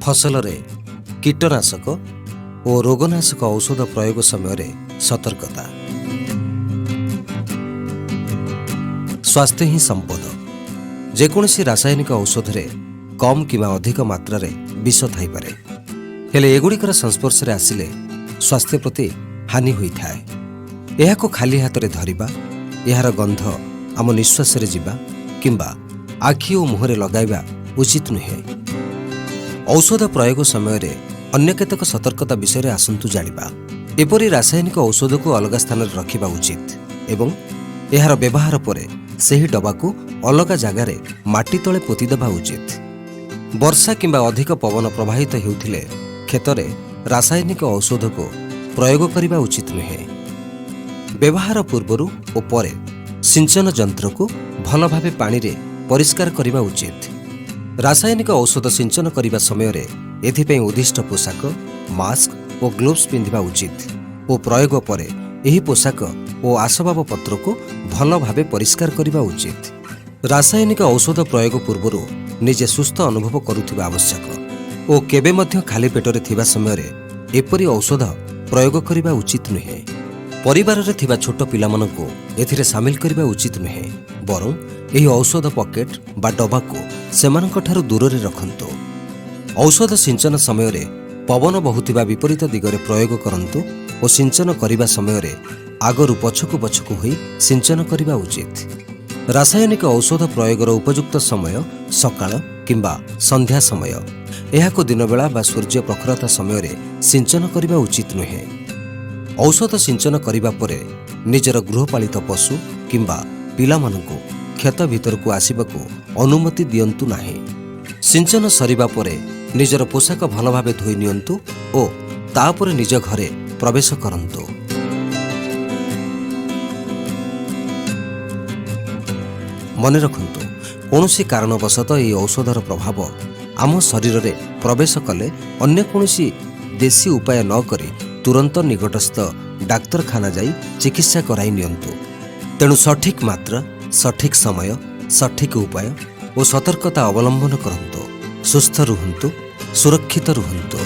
फसल कीटनाशक और रोगनाशक औषध प्रयोग समय सतर्कता। स्वास्थ्य ही संपद। जेकोसी रासायनिक औषध कम कि अधिक मात्रा विष थाई पारे, हेले एगुड़िकर संस्पर्श आसिले स्वास्थ्य प्रति हानि होता है। यह खाली हाथ में धरिबा, यार गंध आम निश्वास जीवा किंबा आखि और मुहरे लगाइबा उचित नुहे। औषध प्रयोग समय अन्य केतक सतर्कता विषय आसंतु जानिबा। एपरि रासायनिक औषध को अलग स्थान में रखिबा उचित एवं यार व्यवहार पर सही डबा को अलग जगार माटी तले पोती देबा उचित। वर्षा किंबा अधिक पवन प्रवाहित हेउथिले खेतरे रासायनिक औषध को प्रयोग करिबा उचित नुहे। व्यवहार पूर्वरु और परे सिंचन यंत्र को भल भावे पानी रे परिष्कार करिबा उचित। रासायनिक औषध सिंचन करिबा समय एथिपई उद्दिष्ट पोशाक, मास्क और ग्लोव्स पिंधिबा उचित और प्रयोग परे एही पोशाक और आसबाब पत्र को भल भावे परिष्कार करिबा उचित। रासायनिक औषध प्रयोग पूर्वरु निजे सुस्थ अनुभव करुथिबा आवश्यक और केबे मध्य खाली पेटरे थिबा समय एपरि औषध प्रयोग करिबा उचित नुहे। परिवार रे थिबा छोट पिलामानंको एथिरे सामिल करिबा उचित नुहे, बरं एही औषध पॉकेट बा डबा को सेमानंक ठारु दूर रे रखंतु। औषध सिंचन समय पवन बहुथिबा विपरीत दिगरे प्रयोग करंतु और सिंचन करिबा समय आगरु पछकु पछकु होई सिंचन करिबा उचित। रासायनिक औषध प्रयोगर उपयुक्त समय सकाळ किंबा संध्या समय, एहाको दिन बेला बा सूर्य प्रखरता समय सिंचन करिबा उचित नुहे। औषध सिंचन करिबा परे निजर गृहपालित पशु किंबा पिलामानंको खेत भीतर को आसिबाकू अनुमति दियंतु नाही। सिंचन सरिबा परे निजर पोशाक भल भावे धोई नियंतु ओ तापर निज घरे प्रवेश करंतु। मन रखंतु, कौनसी कारणवशत यह औषधर प्रभाव आम शरीर में प्रवेश कले अन्य कौनसी देशी उपाय न करी तुरंत निकटस्थ डाक्तरखाना जाई चिकित्सा कराई नियंतु। तेणु सठिक मात्रा, सठिक समय, सठिक उपाय और सतर्कता अवलंबन करंतु। सुस्थ रुहंतु, सुरक्षित रुहंतु।